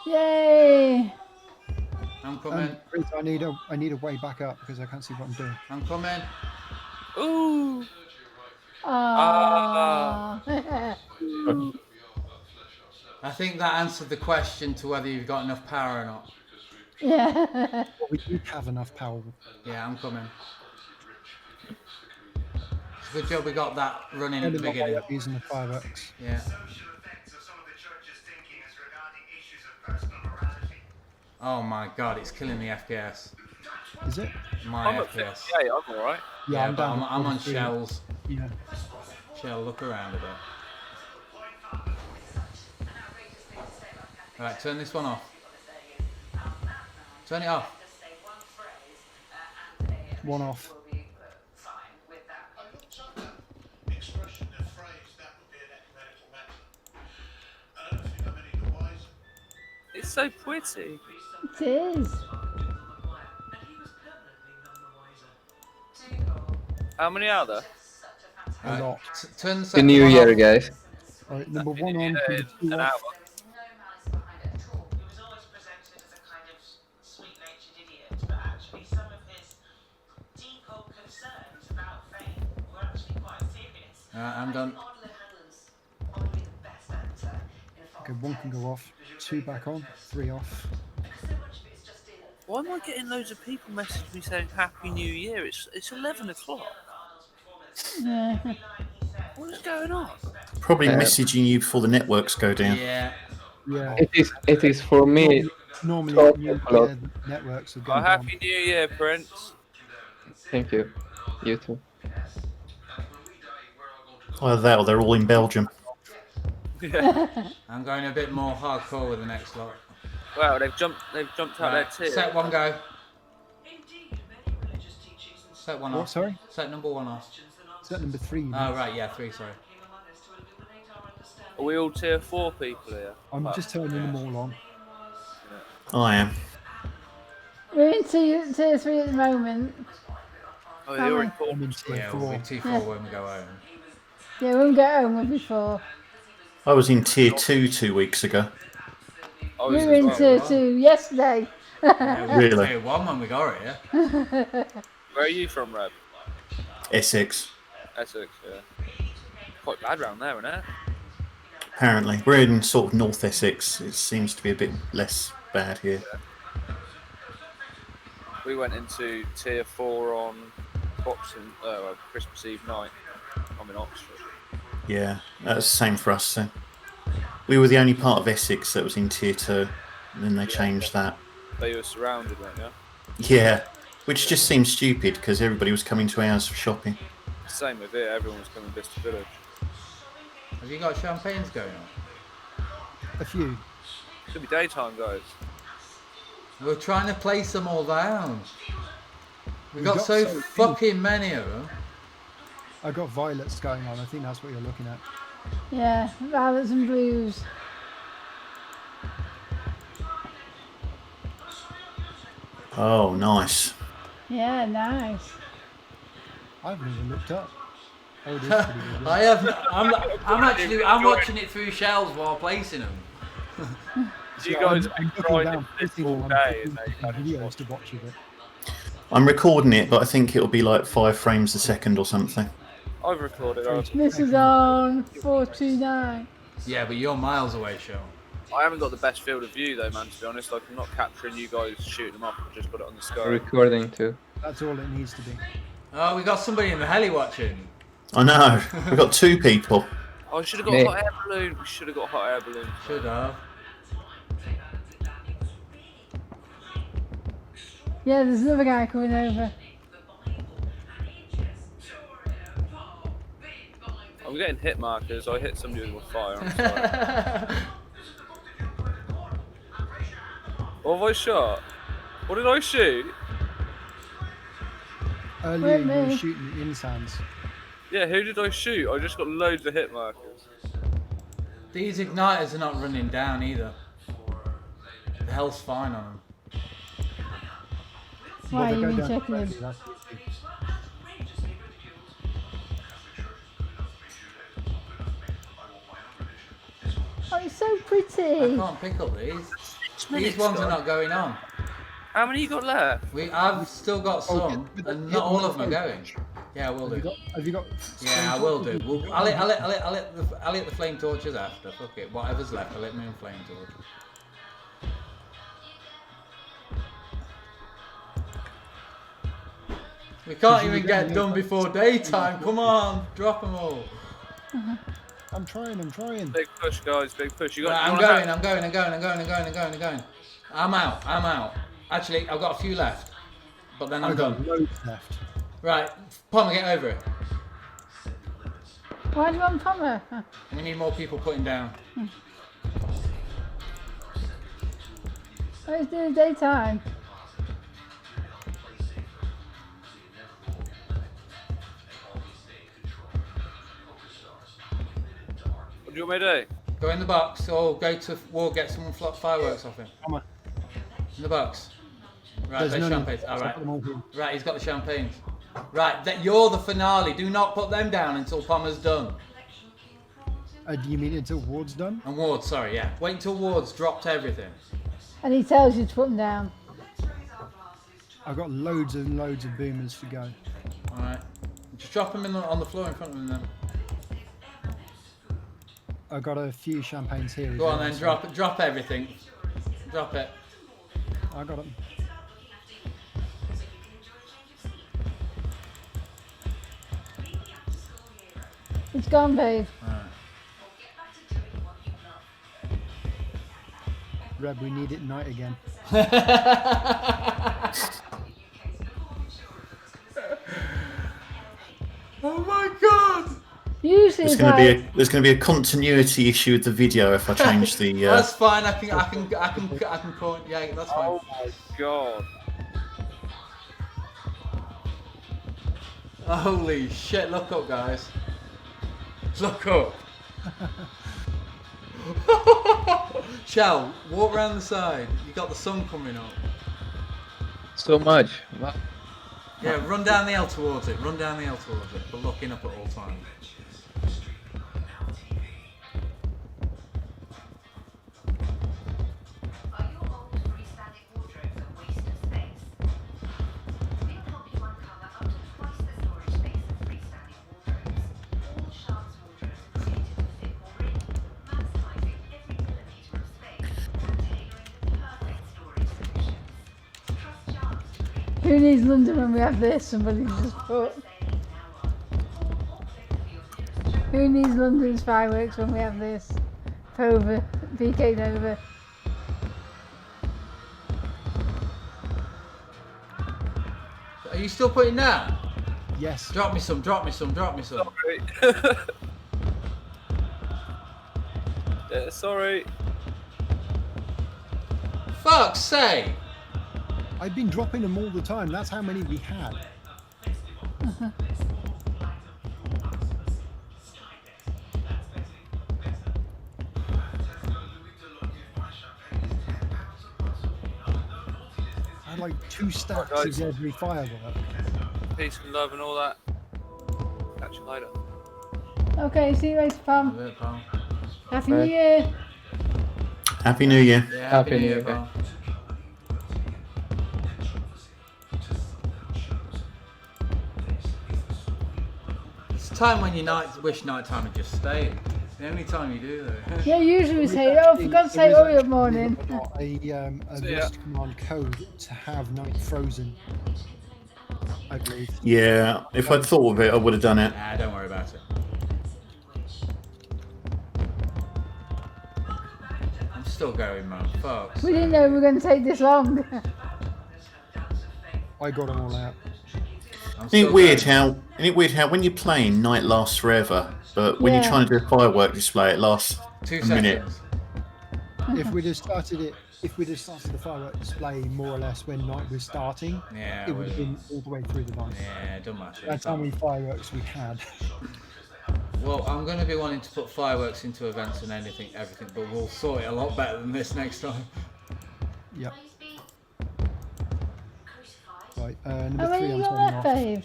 Yay! I'm coming. I need a way back up because I can't see what I'm doing. I'm coming. Ooh. Ah. I think that answered the question to whether you've got enough power or not. Yeah. Well, we do have enough power. Yeah, I'm coming. It's a good job we got that running at the beginning. Using the fireworks. Yeah. Oh my god, it's killing the FPS. Is it? My I'm at FPS. 58, I'm alright. Yeah, I'm but down. I'm on shells. Yeah. Shell, look around a bit. Right, turn this one off. Turn it off. One off. It's so pretty. It is. How many are there? A lot. Turn the The second new one year, off. guys. All right, number 1 on, Yeah, number 2 an off. hour. I'm done. Okay, 1 can go off. 2 back on. 3 off. Why am I getting loads of people message me saying Happy New Year? It's 11 o'clock. Yeah. What is going on? Probably messaging you before the networks go down. Yeah. Yeah. It is for me. Normally, 12 New o'clock. Year networks are Oh, going down. Happy New Year, Prince. Thank you. You too. Either that or they're all in Belgium. Yeah. I'm going a bit more hardcore with the next lot. Wow, they've jumped out their Right, tier. set one go. Set one What, off. sorry? Set number 1 off. Set number 3. Oh right, yeah, 3, sorry. Are we all tier 4 people here? I'm just turning them all on. I am. We're in tier 3 at the moment. Oh, you're in I'm in tier Yeah, we'll 4. be too full when we go home. Yeah, we won't get home with before. I was in tier 2 2 weeks ago. I We was were in as well. tier 2 yesterday. Yeah, we were Really? tier 1 when we got here. Where are you from, Reb? Essex, Essex, yeah. Quite bad round there, isn't it? apparently. We're in sort of North Essex. It seems to be a bit less bad here. We went into tier 4 on Christmas Eve night. I'm in Oxford. Yeah, that's the same for us then. We were the only part of Essex that was in tier 2, and then they changed that. They were surrounded, weren't you? Yeah, which just seems stupid because everybody was coming to ours for shopping. Same with it, everyone was coming to Vista Village. Have you got champagnes going on? A few. Should be daytime, guys. We're trying to place them all down. We've got got so so fucking many of them. I got violets going on. I think that's what you're looking at. Yeah, violets and blues. Oh, nice. Yeah, nice. I haven't even looked up. Oh, it is pretty good. I have. I'm watching it through shells while placing them. You guys I'm are looking down, this putting all on day and they kind videos of to watch of it. I'm recording it, but I think it'll be like 5 frames a second or something. I've recorded. This is on 429. Yeah, but you're miles away, Sean. I haven't got the best field of view though, man. To be honest, like I'm not capturing you guys shooting them off. I've just got it on the sky. Recording too. That's all it needs to be. Oh, we got somebody in the heli watching. I know. We've got 2 people. Oh, I should have got Me. a hot air balloon. We should have got a hot air balloon. Should have. Yeah, there's another guy coming over. I'm getting hit markers. I hit somebody with fire. I'm sorry. What have I shot? What did I shoot? Earlier Wait, you were me. shooting the insands. Yeah, who did I shoot? I just got loads of hit markers. These igniters are not running down either. The hell's fine on them. Why Well, are they you go down checking him? slowly, that's the issue. Oh, it's so I pretty. can't pick up these. These ones are not going on. How many you got left? I've still got some, hit and hit not all the of them are going. Yeah, I will do. Have you got? Yeah, I will do. I'll hit the flame torches after. Fuck it. Whatever's left, I'll hit my own flame torch. We can't even get done before daytime. Come on, drop them all. I'm trying. Big push, guys. Big push. You got. Right, you I'm wanna going. have- I'm out. Actually, I've got a few left, but then I'm I've got done. loads left. Right, Palmer, get over it. Why do you want Palmer? We need more people putting down. Oh, it's doing daytime. What do you want me to do? Go in the box or go to War, get some fireworks off him. Come on. In the box. Right, There's there's none in champagnes. the box, All I'll right. put them all here. Right, he's got the champagnes. Right, you're the finale. Do not put them down until Palmer's done. Do you mean until Ward's done? And Ward, sorry, yeah. Wait until Ward's dropped everything. And he tells you to put them down. I've got loads and loads of boomers to go. All right. Just drop them on the floor in front of him then. I've got a few champagnes here. as Go on well, then, so drop everything. Drop it. I got them. It's gone, babe. Reb, we need it night again. Oh my god! Usually There's it's going to like, be a continuity issue with the video if I change the. That's fine. I can point. Yeah, that's fine. Oh my god. Holy shit! Look up, guys. Look up. Shell, walk round the side. You got the sun coming up. So much. Wow. Yeah, run down the L towards it. Run down the L towards it, but looking up at all times. Are your old freestanding wardrobes a waste of space? We'll help you uncover up to twice the storage space of freestanding wardrobes. All Sharp's wardrobes are created to fit more in, maximising every millimetre of space and tailoring the perfect storage solutions. Trust Sharp's to create who needs London when we have this? Somebody just put. saying now on. Or click for your nearest showroom. Who needs London's fireworks when we have this? Over. BK over. Are you still putting down? Yes. Drop me some. Sorry. Yeah, sorry. Fuck's sake! I've been dropping them all the time. That's how many we had. I had like 2 stacks guys. of every firework. Peace and love and all that. Catch you later. Okay, see you later, Pam. That's it, pal. Happy New Bye. Year. Happy New Year. Yeah, Happy happy New New Year, Year. pal. It's time when you wish nighttime had just stayed. It's the only time you do though. Yeah, usually we say, oh, for God's sake, hurry up morning. A voice command code to have night frozen. I believe. Yeah, if I'd thought of it, I would have done it. Nah, don't worry about it. I'm still going, man. Fuck. We didn't know we were going to take this long. I got them all out. Isn't it weird how when you're playing, night lasts forever, but when Yeah. you're trying to do a firework display, it lasts 2 a minute. seconds. If we'd have started the firework display more or less when night was starting, Yeah, it would have been all the way through the night. yeah, it doesn't matter. That's how many fireworks we had. Well, I'm going to be wanting to put fireworks into events and everything, but we'll sort it a lot better than this next time. Yep. Please be Right. How Number 3, many I'm you got turning left, off. babe?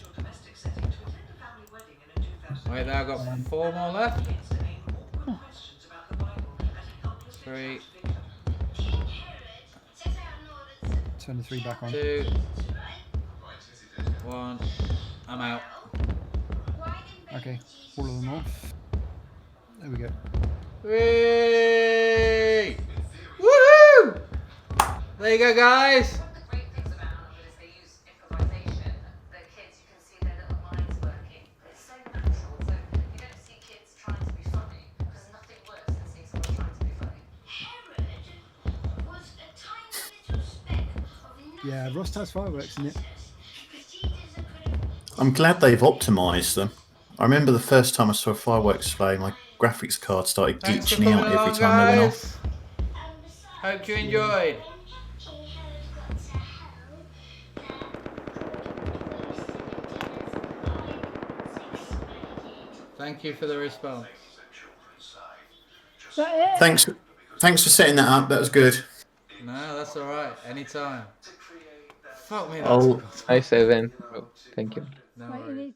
Wait, there, I've got 4 more left. 3. Turn the 3 back on. 2, 1. I'm out. Okay, all of them off. There we go. Whee! Woohoo! There you go, guys. One of the great things about Hamlet is they use improvisation. The kids, you can see their little minds working. It's so natural. So you don't see kids trying to be funny because nothing worse than seeing someone trying to be funny. Herod was a tiny little speck of nothing. Yeah, Rust has fireworks in it. I'm glad they've optimised them. I remember the first time I saw a fireworks display, my graphics card started Thanks for glitching coming out every along, time they went off. guys. Hope you enjoyed. Thank you for the response. Is that it? Thanks for setting that up. That was good. No, that's all right. Anytime. Fuck me. That's Oh, nice event, bro. Thank you. No Right, you worries. need